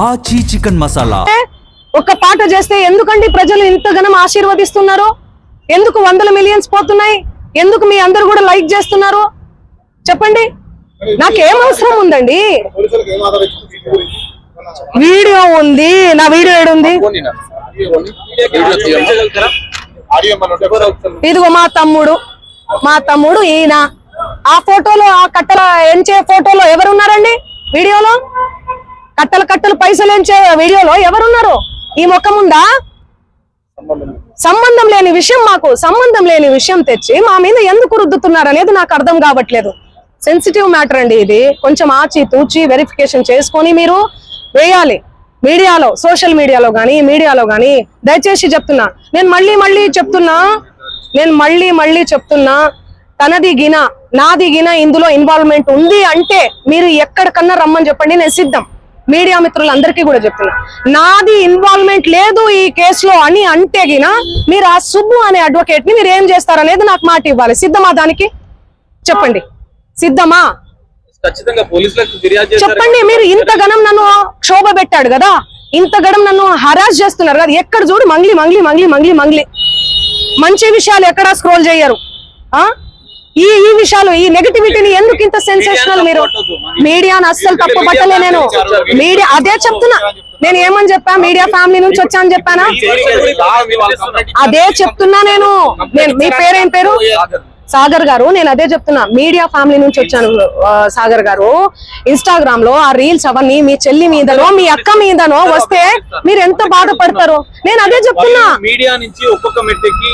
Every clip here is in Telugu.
ఆచి చికెన్ మసాలా ఒక పాట చేస్తే ఎందుకండి ప్రజలు ఇంతగానం ఆశీర్వదిస్తున్నారు? ఎందుకు వందల మిలియన్స్ పోతున్నాయి? ఎందుకు మీ అందరు కూడా లైక్ చేస్తున్నారు? చెప్పండి. నాకేం అవసరం ఉందండి? వీడియో ఉంది, నా వీడియో ఏడుంది? ఇదిగో మా తమ్ముడు ఈయన. ఆ ఫోటోలో, ఆ కట్టల ఎంచే ఫోటోలో ఎవరున్నారండి? వీడియోలో కట్టలు పైసలు ఎంచే వీడియోలో ఎవరున్నారు? ఈ ముఖం ఉందా? సంబంధం లేని విషయం, మాకు సంబంధం లేని విషయం తెచ్చి మా మీద ఎందుకు రుద్దుతున్నారు అనేది నాకు అర్థం కావట్లేదు. సెన్సిటివ్ మ్యాటర్ అండి ఇది. కొంచెం ఆచి తూచి వెరిఫికేషన్ చేసుకొని మీరు వేయాలి మీడియాలో, సోషల్ మీడియాలో గానీ మీడియాలో గానీ. దయచేసి చెప్తున్నా, నేను మళ్ళీ చెప్తున్నా, తనది గిన నాది గిన ఇందులో ఇన్వాల్వ్మెంట్ ఉంది అంటే మీరు ఎక్కడికన్నా రమ్మని చెప్పండి, నేను సిద్ధం. మీడియా మిత్రులందరికీ కూడా చెప్తున్నా, నాది ఇన్వాల్వ్మెంట్ లేదు ఈ కేసులో అని అంటే గిన మీరు ఆ సుబ్బు అనే అడ్వకేట్ ని మీరు ఏం చేస్తారనేది నాకు మాట ఇవ్వాలి. సిద్ధమా? దానికి చెప్పండి. సిద్ధమా? చెప్పండి. మీరు ఇంతగనం నన్ను క్షోభ పెట్టాడు కదా, ఇంతగనం నన్ను హరాస్ చేస్తున్నారు కదా, ఎక్కడ చూడు మంగ్లీ. మంచి విషయాలు ఎక్కడా స్క్రోల్ చేయరు. ఈ విషయాలు, ఈ నెగటివిటీని ఎందుకు ఇంత సెన్సేషనల్? మీరు మీడియాను అస్సలు తప్పు పట్టలే. నేను మీడియా అదే చెప్తున్నా. నేను ఏమని చెప్పా? మీడియా ఫ్యామిలీ నుంచి వచ్చాను చెప్పానా? అదే చెప్తున్నా నేను. మీ పేరేం పేరు? సాగర్ గారు. నేను అదే చెప్తున్నా, మీడియా ఫ్యామిలీ నుంచి వచ్చాను సాగర్ గారు. ఇన్స్టాగ్రామ్ లో ఆ రీల్స్ అవన్నీ మీ చెల్లి మీదనో మీ అక్క మీదనో వస్తే మీరు ఎంత బాధపడతారో నేను అదే చెప్తున్నా. మీడియా నుంచి ఒక్కొక్క మెట్టుకి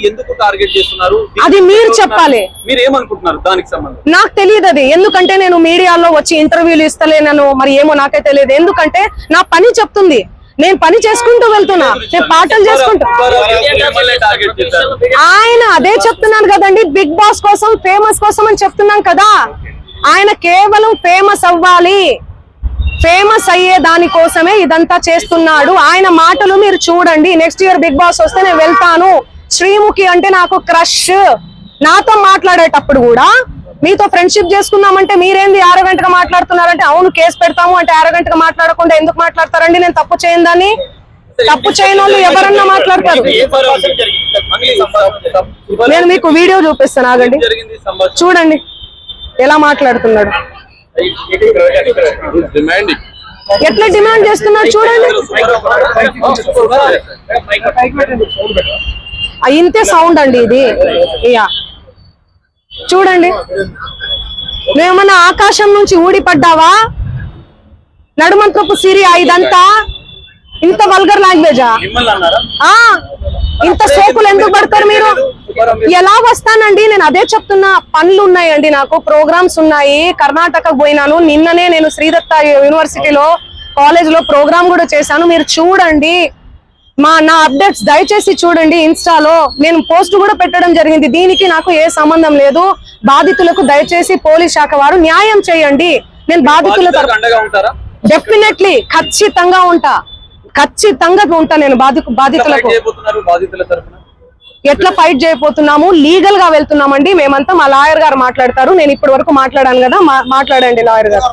ఎందుకు టార్గెట్ చేస్తున్నారు అది మీరు చెప్పాలి. మీరు ఏమనుకుంటున్నారు దానికి సంబంధం? నాకు తెలియదు అది. ఎందుకంటే నేను మీడియాలో వచ్చి ఇంటర్వ్యూలు ఇస్తలేనను, మరి ఏమో నాకే తెలియదు. ఎందుకంటే నా పని చెప్తుంది, నేను పని చేసుకుంటూ వెళ్తున్నా, నేను పాటలు చేసుకుంటూ. ఆయన అదే చెప్తున్నాను కదండి, బిగ్ బాస్ కోసం, ఫేమస్ కోసం అని చెప్తున్నాం కదా. ఆయన కేవలం ఫేమస్ అవ్వాలి, ఫేమస్ అయ్యే దానికోసమే ఇదంతా చేస్తున్నాడు. ఆయన మాటలు మీరు చూడండి. నెక్స్ట్ ఇయర్ బిగ్ బాస్ వస్తే నేను వెళ్తాను. శ్రీముఖి అంటే నాకు క్రష్. నాతో మాట్లాడేటప్పుడు కూడా మీతో ఫ్రెండ్షిప్ చేసుకుందామంటే మీరేంది ఆరోగెంట్ గా మాట్లాడుతున్నారంటే, అవును కేసు పెడతాము అంటే ఆరోగెంట్ గా మాట్లాడకుండా ఎందుకు మాట్లాడతారండి? నేను తప్పు చేయను దాన్ని. తప్పు చేయని వాళ్ళు ఎవరన్నా మాట్లాడతారు. నేను మీకు వీడియో చూపిస్తాను, ఆగండి. చూడండి ఎలా మాట్లాడుతున్నాడు, ఎట్లా డిమాండ్ చేస్తున్నాడు చూడండి. ఇంతే సౌండ్ అండి ఇది. చూడండి, నువ్వేమన్నా ఆకాశం నుంచి ఊడిపడ్డావా? నడుమంత్రపు సిరియా ఇదంతా? ఇంత వల్గర్ లాంగ్వేజా? ఇంత సోకులు ఎందుకు పడతారు మీరు? ఎలా వస్తానండి? నేను అదే చెప్తున్నా, పనులు ఉన్నాయండి, నాకు ప్రోగ్రామ్స్ ఉన్నాయి. కర్ణాటక పోయినాను నిన్ననే. నేను శ్రీదత్త యూనివర్సిటీలో కాలేజ్ లో ప్రోగ్రామ్ కూడా చేశాను. మీరు చూడండి నా అప్డేట్స్ దయచేసి చూడండి. ఇన్స్టాలో నేను పోస్ట్ కూడా పెట్టడం జరిగింది. దీనికి నాకు ఏ సంబంధం లేదు. బాధితులకు దయచేసి పోలీస్ శాఖ వారు న్యాయం చేయండి. నేను బాధితుల డెఫినెట్లీ ఖచ్చితంగా ఉంటా నేను బాధితులకు. ఎట్లా ఫైట్ చేయబోతున్నాము? లీగల్ గా వెళ్తున్నామండి మేమంతా. మా లాయర్ గారు మాట్లాడతారు. నేను ఇప్పటి వరకు మాట్లాడాను కదా, మాట్లాడండి లాయర్ గారు.